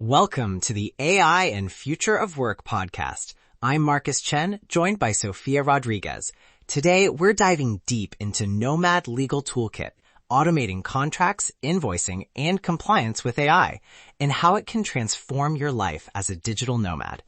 Welcome to the AI and Future of Work podcast. I'm Marcus Chen, joined by Sofia Rodriguez. Today, we're diving deep into Nomad Legal Toolkit, automating contracts, invoicing, and compliance with AI, and how it can transform your life as a digital nomad.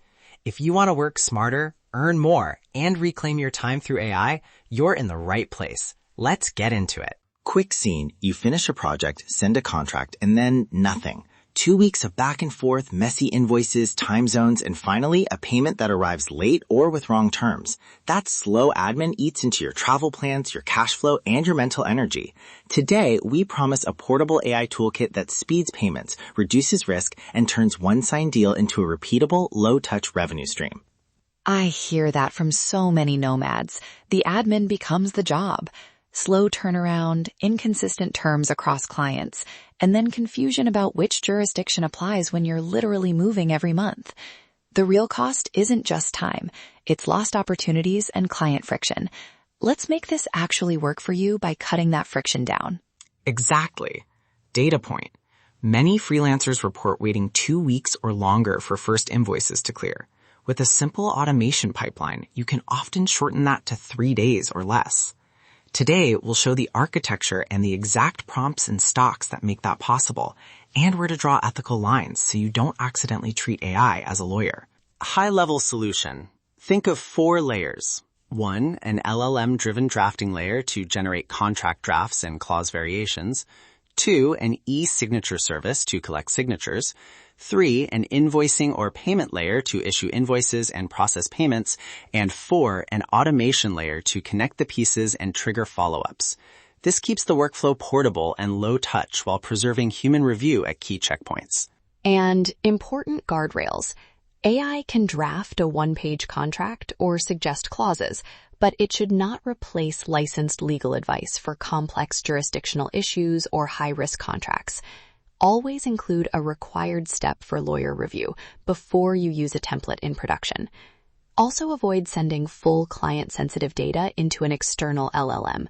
If you want to work smarter, earn more, and reclaim your time through AI, you're in the right place. Let's get into it. Quick scene, you finish a project, send a contract, and then nothing. 2 weeks of back and forth, messy invoices, time zones, and finally a payment that arrives late or with wrong terms. That slow admin eats into your travel plans, your cash flow, and your mental energy. Today, we promise a portable AI toolkit that speeds payments, reduces risk, and turns one signed deal into a repeatable, low-touch revenue stream. I hear that from so many nomads. The admin becomes the job. Slow turnaround, inconsistent terms across clients, and then confusion about which jurisdiction applies when you're literally moving every month. The real cost isn't just time. It's lost opportunities and client friction. Let's make this actually work for you by cutting that friction down. Exactly. Data point. Many freelancers report waiting 2 weeks or longer for first invoices to clear. With a simple automation pipeline, you can often shorten that to 3 days or less. Today, we'll show the architecture and the exact prompts and stocks that make that possible, and where to draw ethical lines so you don't accidentally treat AI as a lawyer. High-level solution. Think of 4 layers. 1, an LLM-driven drafting layer to generate contract drafts and clause variations. 2, an e-signature service to collect signatures. 3, an invoicing or payment layer to issue invoices and process payments. And 4, an automation layer to connect the pieces and trigger follow-ups. This keeps the workflow portable and low touch while preserving human review at key checkpoints. And important guardrails. AI can draft a one-page contract or suggest clauses, but it should not replace licensed legal advice for complex jurisdictional issues or high-risk contracts. Always include a required step for lawyer review before you use a template in production. Also avoid sending full client-sensitive data into an external LLM.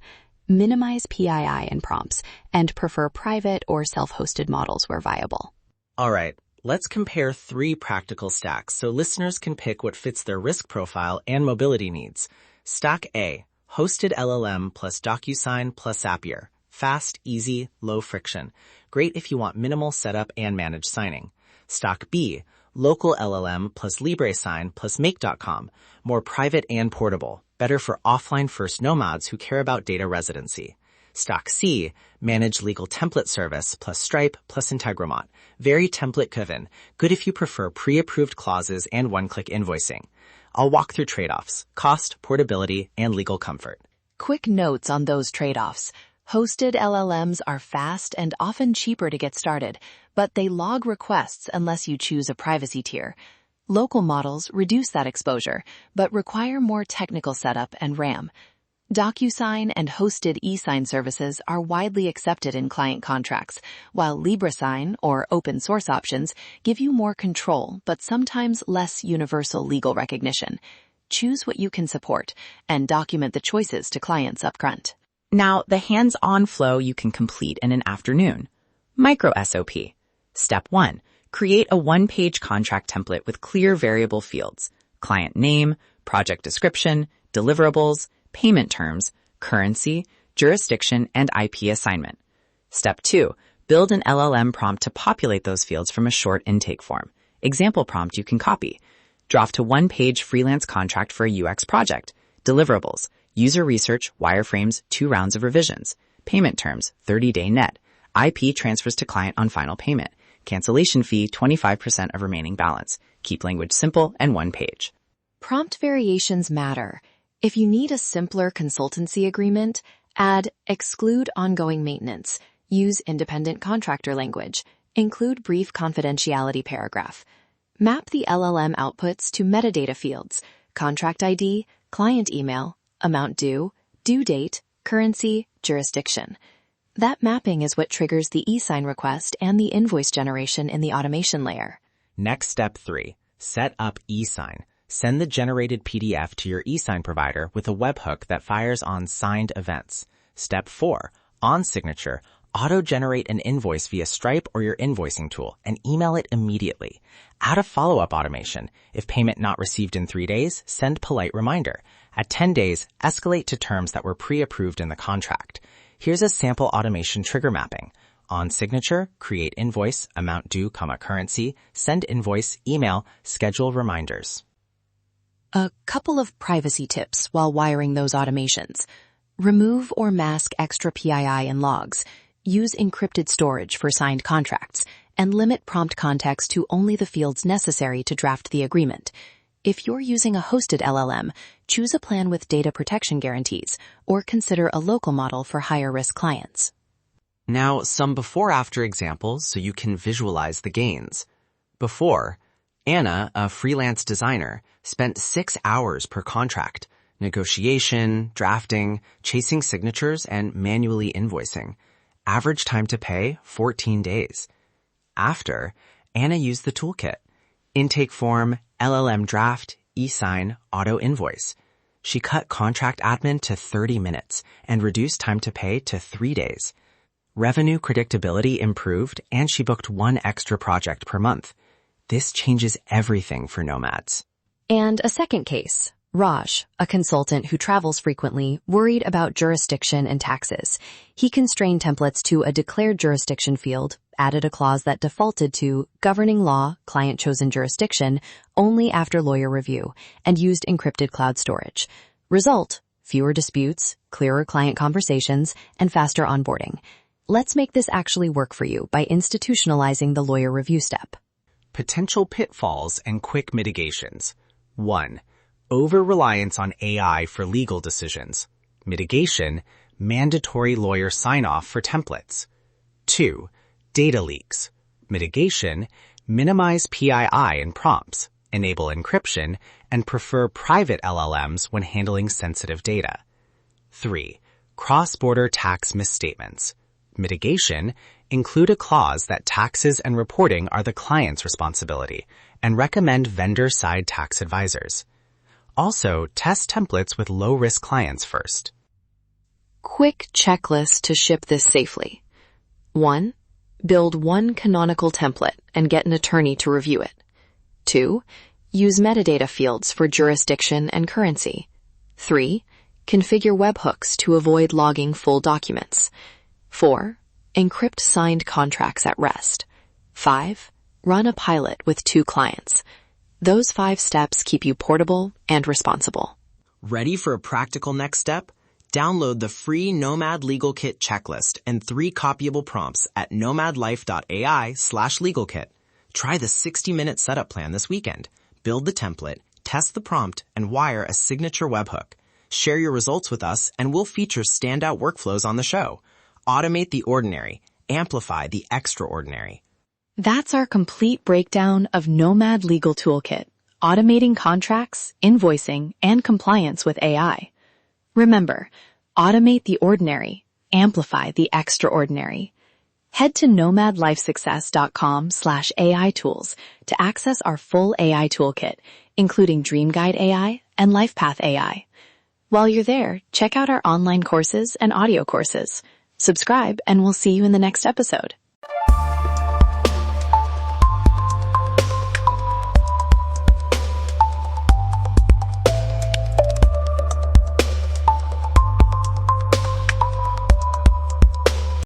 Minimize PII in prompts and prefer private or self-hosted models where viable. All right, let's compare 3 practical stacks so listeners can pick what fits their risk profile and mobility needs. Stack A, hosted LLM plus DocuSign plus Zapier. Fast, easy, low friction. Great if you want minimal setup and managed signing. Stack B, local LLM plus LibreSign plus Make.com. More private and portable. Better for offline first nomads who care about data residency. Stack C, managed legal template service plus Stripe plus Integromat. Very template-driven. Good if you prefer pre-approved clauses and one-click invoicing. I'll walk through trade-offs: cost, portability, and legal comfort. Quick notes on those trade-offs. Hosted LLMs are fast and often cheaper to get started, but they log requests unless you choose a privacy tier. Local models reduce that exposure, but require more technical setup and RAM. DocuSign and hosted e-sign services are widely accepted in client contracts, while LibreSign or open source options give you more control but sometimes less universal legal recognition. Choose what you can support and document the choices to clients upfront. Now, the hands-on flow you can complete in an afternoon. Micro SOP. Step 1. Create a one-page contract template with clear variable fields: client name, project description, deliverables, payment terms, currency, jurisdiction, and IP assignment. Step 2. Build an LLM prompt to populate those fields from a short intake form. Example prompt you can copy. Draft a one-page freelance contract for a UX project. Deliverables: user research, wireframes, 2 rounds of revisions. Payment terms: 30-day net. IP transfers to client on final payment. Cancellation fee: 25% of remaining balance. Keep language simple and one page. Prompt variations matter. If you need a simpler consultancy agreement, add exclude ongoing maintenance. Use independent contractor language. Include brief confidentiality paragraph. Map the LLM outputs to metadata fields: contract ID, client email, amount due, due date, currency, jurisdiction. That mapping is what triggers the e-sign request and the invoice generation in the automation layer. Next, step 3. Set up e-sign. Send the generated PDF to your e-sign provider with a webhook that fires on signed events. Step 4. On signature. Auto-generate an invoice via Stripe or your invoicing tool and email it immediately. Add a follow-up automation. If payment not received in 3 days, send polite reminder. At 10 days, escalate to terms that were pre-approved in the contract. Here's a sample automation trigger mapping. On signature, create invoice, amount due, currency, send invoice, email, schedule reminders. A couple of privacy tips while wiring those automations. Remove or mask extra PII and logs. Use encrypted storage for signed contracts, and limit prompt context to only the fields necessary to draft the agreement. If you're using a hosted LLM, choose a plan with data protection guarantees, or consider a local model for higher-risk clients. Now, some before-after examples so you can visualize the gains. Before, Anna, a freelance designer, spent 6 hours per contract, negotiation, drafting, chasing signatures, and manually invoicing. Average time to pay, 14 days. After, Anna used the Toolkit. Intake form, LLM draft, e-sign, auto invoice. She cut contract admin to 30 minutes and reduced time to pay to 3 days. Revenue predictability improved, and she booked 1 extra project per month. This changes everything for nomads. And a second case. Raj, a consultant who travels frequently, worried about jurisdiction and taxes. He constrained templates to a declared jurisdiction field, added a clause that defaulted to governing law, client-chosen jurisdiction, only after lawyer review, and used encrypted cloud storage. Result, fewer disputes, clearer client conversations, and faster onboarding. Let's make this actually work for you by institutionalizing the lawyer review step. Potential pitfalls and quick mitigations. 1. Over-reliance on AI for legal decisions. Mitigation, mandatory lawyer sign-off for templates. 2. Data leaks. Mitigation, minimize PII in prompts, enable encryption, and prefer private LLMs when handling sensitive data. 3. Cross-border tax misstatements. Mitigation, include a clause that taxes and reporting are the client's responsibility, and recommend vendor-side tax advisors. Also, test templates with low-risk clients first. Quick checklist to ship this safely. 1. Build 1 canonical template and get an attorney to review it. 2. Use metadata fields for jurisdiction and currency. 3. Configure webhooks to avoid logging full documents. 4. Encrypt signed contracts at rest. 5. Run a pilot with 2 clients. Those 5 steps keep you portable and responsible. Ready for a practical next step? Download the free Nomad Legal Kit checklist and 3 copyable prompts at nomadlife.ai/legalkit. Try the 60-minute setup plan this weekend. Build the template, test the prompt, and wire a signature webhook. Share your results with us, and we'll feature standout workflows on the show. Automate the ordinary. Amplify the extraordinary. That's our complete breakdown of Nomad Legal Toolkit, automating contracts, invoicing, and compliance with AI. Remember, automate the ordinary, amplify the extraordinary. Head to nomadlifesuccess.com/AI tools to access our full AI toolkit, including Dream Guide AI and LifePath AI. While you're there, check out our online courses and audio courses. Subscribe, and we'll see you in the next episode.